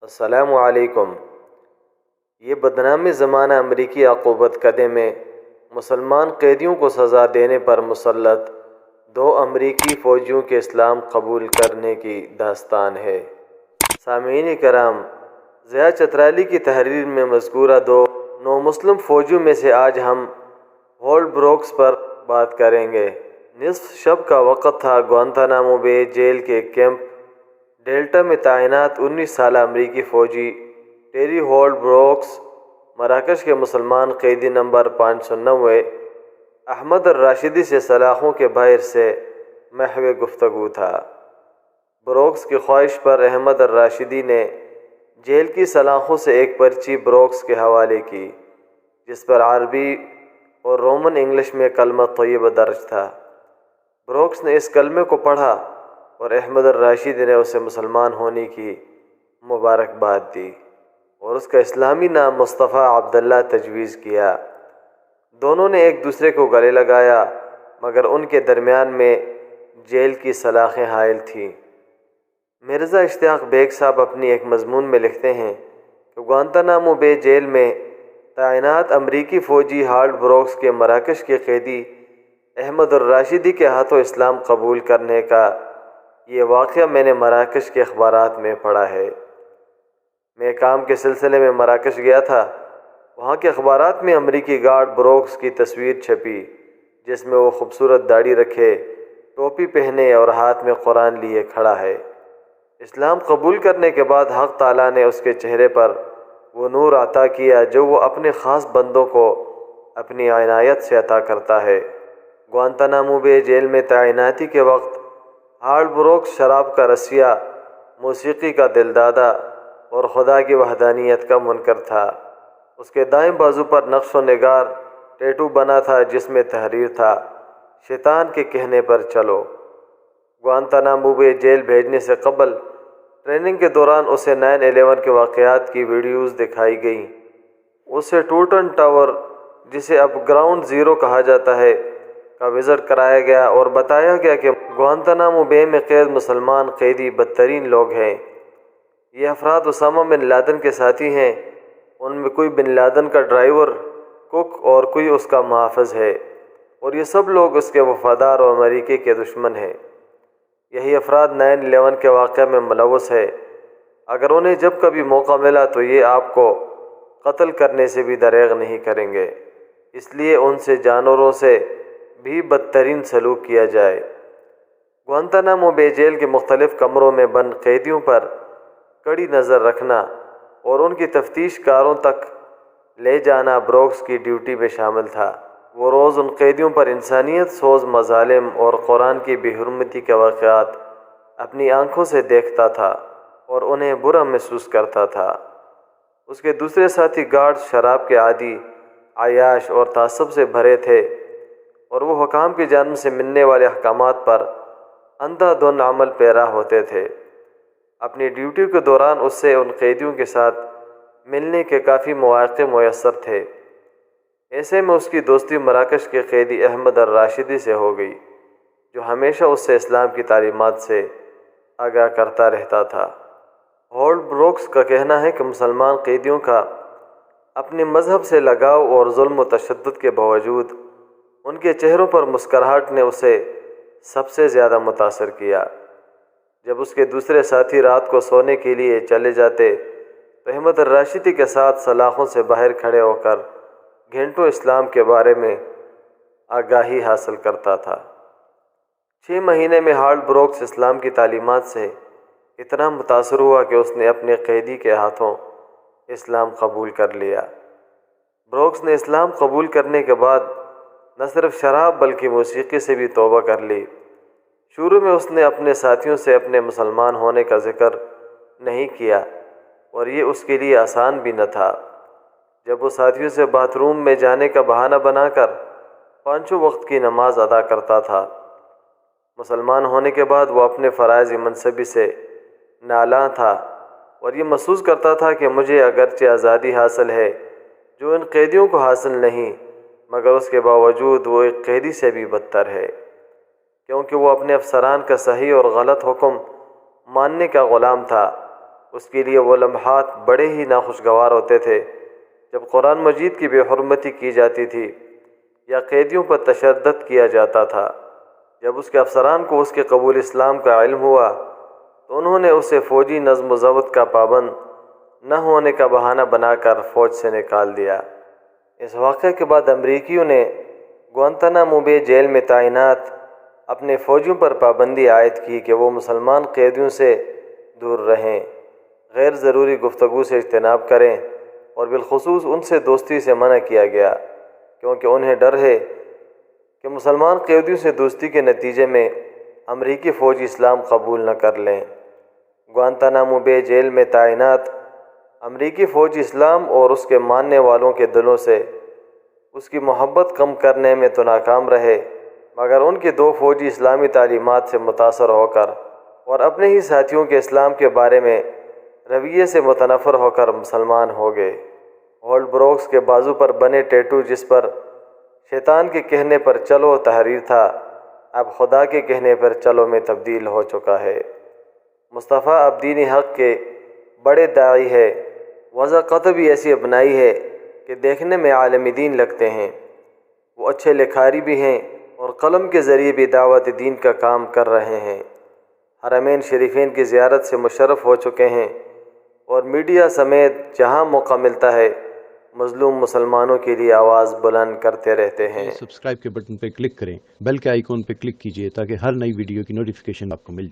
السلام علیکم۔ یہ بدنام زمانہ امریکی عقوبت کدے میں مسلمان قیدیوں کو سزا دینے پر مسلط دو امریکی فوجیوں کے اسلام قبول کرنے کی داستان ہے۔ سامعین کرام، ضیاء چترالی کی تحریر میں مذکورہ دو نو مسلم فوجیوں میں سے آج ہم ہولڈ بروکس پر بات کریں گے۔ نصف شب کا وقت تھا۔ گوانتانامو بے جیل کے کیمپ ڈیلٹا میں تعینات 19 سالہ امریکی فوجی ٹیری ہولڈ بروکس مراکش کے مسلمان قیدی نمبر 590 احمد الراشدی سے سلاخوں کے باہر سے محو گفتگو تھا۔ بروکس کی خواہش پر احمد الراشدی نے جیل کی سلاخوں سے ایک پرچی بروکس کے حوالے کی، جس پر عربی اور رومن انگلش میں کلمہ طیبہ درج تھا۔ بروکس نے اس کلمے کو پڑھا اور احمد الراشدی نے اسے مسلمان ہونے کی مبارکباد دی اور اس کا اسلامی نام مصطفیٰ عبداللہ تجویز کیا۔ دونوں نے ایک دوسرے کو گلے لگایا، مگر ان کے درمیان میں جیل کی سلاخیں حائل تھیں۔ مرزا اشتیاق بیگ صاحب اپنی ایک مضمون میں لکھتے ہیں کہ گوانتانامو بے جیل میں تعینات امریکی فوجی ہولڈ بروکس کے مراکش کے قیدی احمد الراشدی کے ہاتھوں اسلام قبول کرنے کا یہ واقعہ میں نے مراکش کے اخبارات میں پڑھا ہے۔ میں کام کے سلسلے میں مراکش گیا تھا۔ وہاں کے اخبارات میں امریکی گارڈ بروکس کی تصویر چھپی، جس میں وہ خوبصورت داڑھی رکھے، ٹوپی پہنے اور ہاتھ میں قرآن لیے کھڑا ہے۔ اسلام قبول کرنے کے بعد حق تعالیٰ نے اس کے چہرے پر وہ نور عطا کیا جو وہ اپنے خاص بندوں کو اپنی عنایت سے عطا کرتا ہے۔ گوانتانامو بے جیل میں تعیناتی کے وقت ہولڈ بروکس شراب کا رسیہ، موسیقی کا دلدادہ اور خدا کی وحدانیت کا منکر تھا۔ اس کے دائیں بازو پر نقش و نگار ٹیٹو بنا تھا، جس میں تحریر تھا: شیطان کے کہنے پر چلو۔ گوانتانامو بے جیل بھیجنے سے قبل ٹریننگ کے دوران اسے 9/11 کے واقعات کی ویڈیوز دکھائی گئیں۔ اسے ٹورٹن ٹاور، جسے اب گراؤنڈ زیرو کہا جاتا ہے، کا وزٹ کرایا گیا اور بتایا گیا کہ گوانتانامو بے میں قید مسلمان قیدی بدترین لوگ ہیں۔ یہ افراد اسامہ بن لادن کے ساتھی ہیں۔ ان میں کوئی بن لادن کا ڈرائیور، کک اور کوئی اس کا محافظ ہے، اور یہ سب لوگ اس کے وفادار اور امریکہ کے دشمن ہیں۔ یہی افراد 9/11 کے واقعہ میں ملوث ہے۔ اگر انہیں جب کبھی موقع ملا تو یہ آپ کو قتل کرنے سے بھی دریغ نہیں کریں گے، اس لیے ان سے جانوروں سے بھی بدترین سلوک کیا جائے۔ گوانتانامو بے جیل کے مختلف کمروں میں بند قیدیوں پر کڑی نظر رکھنا اور ان کی تفتیش کاروں تک لے جانا بروکس کی ڈیوٹی میں شامل تھا۔ وہ روز ان قیدیوں پر انسانیت سوز مظالم اور قرآن کی بے حرمتی کے واقعات اپنی آنکھوں سے دیکھتا تھا اور انہیں برا محسوس کرتا تھا۔ اس کے دوسرے ساتھی گارڈ شراب کے عادی، عیاش اور تعصب سے بھرے تھے، اور وہ حکام کی جانب سے ملنے والے احکامات پر اندھا دھند عمل پیرا ہوتے تھے۔ اپنی ڈیوٹی کے دوران اس سے ان قیدیوں کے ساتھ ملنے کے کافی مواقع میسر تھے۔ ایسے میں اس کی دوستی مراکش کے قیدی احمد الراشدی سے ہو گئی، جو ہمیشہ اس سے اسلام کی تعلیمات سے آگاہ کرتا رہتا تھا۔ ہولڈ بروکس کا کہنا ہے کہ مسلمان قیدیوں کا اپنے مذہب سے لگاؤ اور ظلم و تشدد کے باوجود ان کے چہروں پر مسکراہٹ نے اسے سب سے زیادہ متاثر کیا۔ جب اس کے دوسرے ساتھی رات کو سونے کے لیے چلے جاتے تو احمد الراشدی کے ساتھ سلاخوں سے باہر کھڑے ہو کر گھنٹوں اسلام کے بارے میں آگاہی حاصل کرتا تھا۔ 6 مہینے میں ہولڈ بروکس اسلام کی تعلیمات سے اتنا متاثر ہوا کہ اس نے اپنے قیدی کے ہاتھوں اسلام قبول کر لیا۔ بروکس نے اسلام قبول کرنے کے بعد نہ صرف شراب بلکہ موسیقی سے بھی توبہ کر لی۔ شروع میں اس نے اپنے ساتھیوں سے اپنے مسلمان ہونے کا ذکر نہیں کیا، اور یہ اس کے لیے آسان بھی نہ تھا۔ جب وہ ساتھیوں سے باتھ روم میں جانے کا بہانہ بنا کر 5 وقت کی نماز ادا کرتا تھا۔ مسلمان ہونے کے بعد وہ اپنے فرائض منصبی سے نالاں تھا اور یہ محسوس کرتا تھا کہ مجھے اگرچہ آزادی حاصل ہے جو ان قیدیوں کو حاصل نہیں، مگر اس کے باوجود وہ ایک قیدی سے بھی بدتر ہے، کیونکہ وہ اپنے افسران کا صحیح اور غلط حکم ماننے کا غلام تھا اس کے لیے وہ لمحات بڑے ہی ناخوشگوار ہوتے تھے جب قرآن مجید کی بے حرمتی کی جاتی تھی یا قیدیوں پر تشدد کیا جاتا تھا۔ جب اس کے افسران کو اس کے قبول اسلام کا علم ہوا تو انہوں نے اسے فوجی نظم و ضبط کا پابند نہ ہونے کا بہانہ بنا کر فوج سے نکال دیا۔ اس واقعے کے بعد امریکیوں نے گوانتانامو بے جیل میں تعینات اپنے فوجیوں پر پابندی عائد کی کہ وہ مسلمان قیدیوں سے دور رہیں، غیر ضروری گفتگو سے اجتناب کریں، اور بالخصوص ان سے دوستی سے منع کیا گیا کیونکہ انہیں ڈر ہے کہ مسلمان قیدیوں سے دوستی کے نتیجے میں امریکی فوجی اسلام قبول نہ کر لیں۔ گوانتانامو بے جیل میں تعینات امریکی فوجی اسلام اور اس کے ماننے والوں کے دلوں سے اس کی محبت کم کرنے میں تو ناکام رہے، مگر ان کے دو فوجی اسلامی تعلیمات سے متاثر ہو کر اور اپنے ہی ساتھیوں کے اسلام کے بارے میں رویے سے متنفر ہو کر مسلمان ہو گئے۔ ہولڈ بروکس کے بازو پر بنے ٹیٹو جس پر شیطان کے کہنے پر چلو تحریر تھا، اب خدا کے کہنے پر چلو میں تبدیل ہو چکا ہے۔ مصطفیٰ اب دین حق کے بڑے داعی ہے، وضع قطبی ایسی اپنائی ہے کہ دیکھنے میں عالم دین لگتے ہیں۔ وہ اچھے لکھاری بھی ہیں اور قلم کے ذریعے بھی دعوت دین کا کام کر رہے ہیں۔ حرمین شریفین کی زیارت سے مشرف ہو چکے ہیں اور میڈیا سمیت جہاں موقع ملتا ہے مظلوم مسلمانوں کے لیے آواز بلند کرتے رہتے ہیں۔ سبسکرائب کے بٹن پہ کلک کریں، بیل کے آئیکن پہ کلک کیجئے تاکہ ہر نئی ویڈیو کی نوٹیفیکیشن آپ کو مل جائے۔